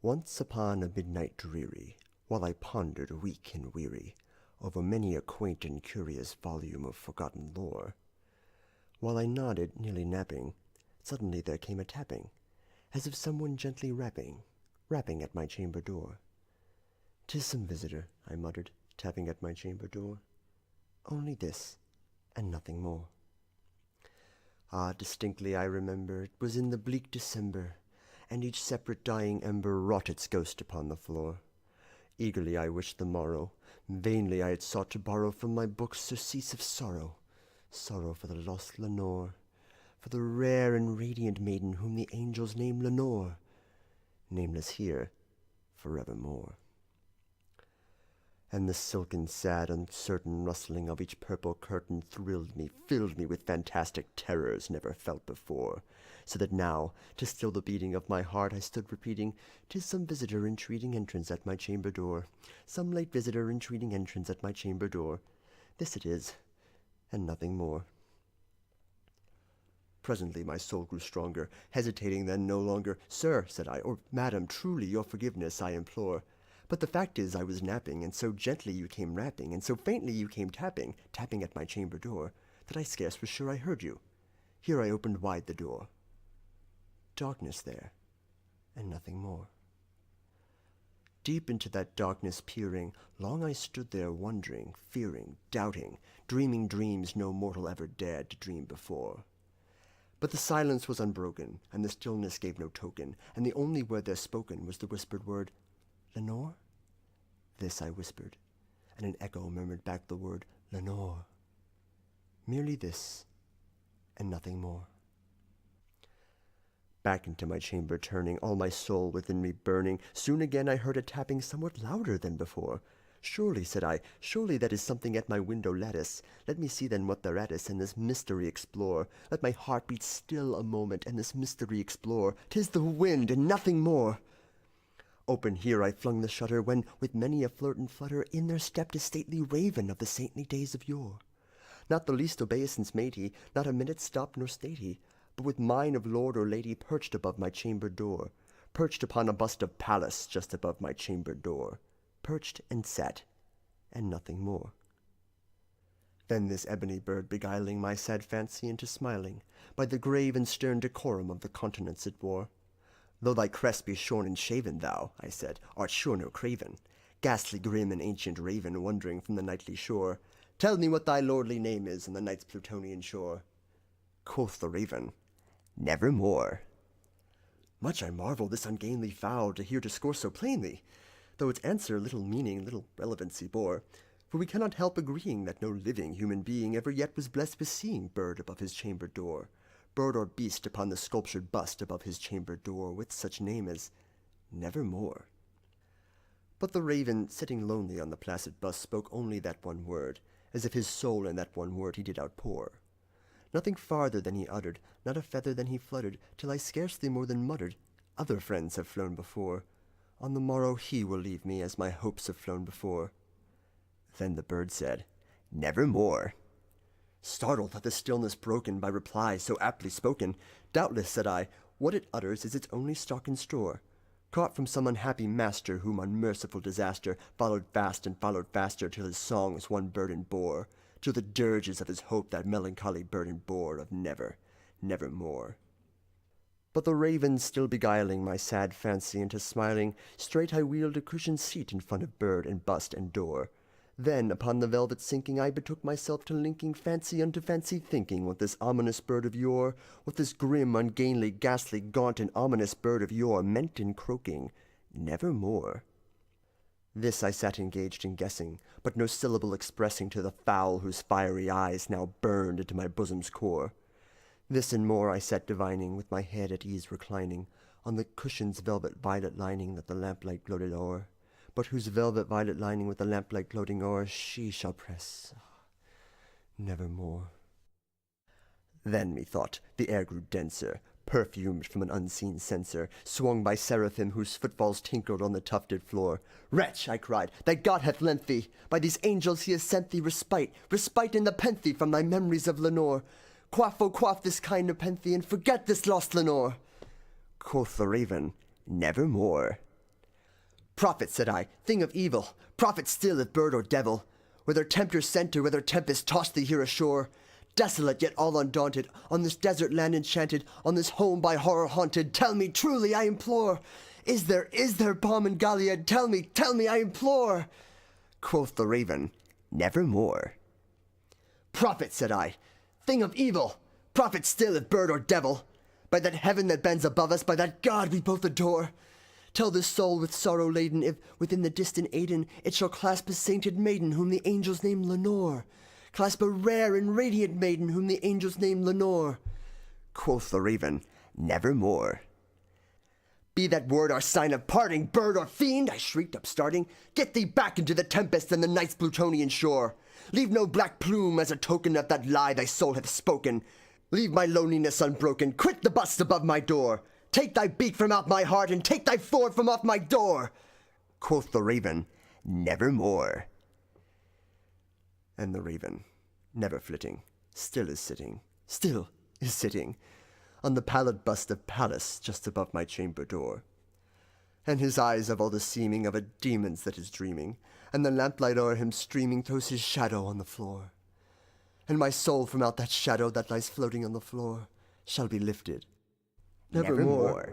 Once upon a midnight dreary, while I pondered weak and weary over many a quaint and curious volume of forgotten lore, while I nodded, nearly napping, suddenly there came a tapping, as of someone gently rapping at my chamber door. "'Tis some visitor," I muttered, tapping at my chamber door. "Only this, and nothing more." Ah, distinctly I remember, it was in the bleak December, and each separate dying ember wrought its ghost upon the floor. Eagerly I wished the morrow, vainly I had sought to borrow from my books surcease of sorrow, sorrow for the lost Lenore, for the rare and radiant maiden whom the angels name Lenore, nameless here forevermore. And the silken, sad, uncertain rustling of each purple curtain thrilled me, filled me with fantastic terrors never felt before, so that now, to still the beating of my heart, I stood repeating, "'Tis some visitor entreating entrance at my chamber door, some late visitor entreating entrance at my chamber door. This it is, and nothing more." Presently my soul grew stronger, hesitating then no longer. "Sir," said I, "or madam, truly your forgiveness I implore. But the fact is I was napping, and so gently you came rapping, and so faintly you came tapping at my chamber door, that I scarce was sure I heard you. Here I opened wide the door. Darkness there, and nothing more." Deep into that darkness peering, long I stood there wondering, fearing, doubting, dreaming dreams no mortal ever dared to dream before. But the silence was unbroken, and the stillness gave no token, and the only word there spoken was the whispered word, "Lenore?" This I whispered, and an echo murmured back the word, "Lenore." Merely this, and nothing more. Back into my chamber turning, all my soul within me burning, soon again I heard a tapping somewhat louder than before. "Surely," said I, "surely that is something at my window lattice. Let me see then what thereat is, and this mystery explore. Let my heart beat still a moment, and this mystery explore. 'Tis the wind, and nothing more." Open here I flung the shutter, when, with many a flirt and flutter, in there stepped a stately raven of the saintly days of yore. Not the least obeisance made he, not a minute stopped nor stayed he, but with mien of lord or lady perched above my chamber door, perched upon a bust of Pallas just above my chamber door, perched and sat, and nothing more. Then this ebony bird beguiling my sad fancy into smiling, by the grave and stern decorum of the countenance it wore. "Though thy crest be shorn and shaven, thou," I said, "art sure no craven, ghastly grim and ancient raven wandering from the nightly shore. Tell me what thy lordly name is on the night's Plutonian shore." Quoth the raven, "Nevermore." Much I marvel this ungainly fowl to hear discourse so plainly, though its answer little meaning, little relevancy bore, for we cannot help agreeing that no living human being ever yet was blessed with seeing bird above his chamber door, bird or beast upon the sculptured bust above his chamber door, with such name as Nevermore. But the raven, sitting lonely on the placid bust, spoke only that one word, as if his soul in that one word he did outpour. Nothing farther than he uttered, not a feather than he fluttered, till I scarcely more than muttered, "Other friends have flown before. On the morrow he will leave me, as my hopes have flown before." Then the bird said, "Nevermore." Startled at the stillness broken by reply so aptly spoken, "Doubtless," said I, "what it utters is its only stock and store, caught from some unhappy master whom unmerciful disaster followed fast and followed faster till his songs one burden bore, till the dirges of his hope that melancholy burden bore of never, nevermore." But the raven still beguiling my sad fancy into smiling, straight I wheeled a cushioned seat in front of bird and bust and door. Then, upon the velvet sinking, I betook myself to linking fancy unto fancy, thinking what this ominous bird of yore, what this grim, ungainly, ghastly, gaunt, and ominous bird of yore meant in croaking, "Nevermore." This I sat engaged in guessing, but no syllable expressing to the fowl whose fiery eyes now burned into my bosom's core. This and more I sat divining, with my head at ease reclining, on the cushion's velvet violet lining that the lamplight gloated o'er, but whose velvet violet lining with the lamplight gloating o'er she shall press nevermore. Then, methought, the air grew denser, perfumed from an unseen censer, swung by seraphim whose footfalls tinkled on the tufted floor. "Wretch," I cried, "that God hath lent thee, by these angels he has sent thee respite, respite and nepenthe from thy memories of Lenore. Quaff, oh quaff this kind nepenthe, and forget this lost Lenore." Quoth the raven, "Nevermore." Prophet, said I, thing of evil, prophet still if bird or devil, whether tempter sent or whether tempest tossed thee here ashore, desolate yet all undaunted, on this desert land enchanted, on this home by horror haunted, tell me truly, I implore, is there balm in Gilead? Tell me, I implore. Quoth the raven, nevermore. Prophet, said I, thing of evil, prophet still if bird or devil, by that heaven that bends above us, by that God we both adore, tell this soul with sorrow laden, if within the distant Aidenn it shall clasp a sainted maiden whom the angels name Lenore, clasp a rare and radiant maiden whom the angels name Lenore. Quoth the raven, nevermore. Be that word our sign of parting, bird or fiend, I shrieked upstarting, get thee back into the tempest and the night's Plutonian shore. Leave no black plume as a token of that lie thy soul hath spoken. Leave my loneliness unbroken, quit the bust above my door. Take thy beak from out my heart, and take thy ford from off my door. Quoth the raven, nevermore. And the raven, never flitting, still is sitting, on the pallid bust of Pallas just above my chamber door. And his eyes have all the seeming of a demon's that is dreaming, and the lamplight o'er him streaming throws his shadow on the floor. And my soul from out that shadow that lies floating on the floor shall be lifted nevermore.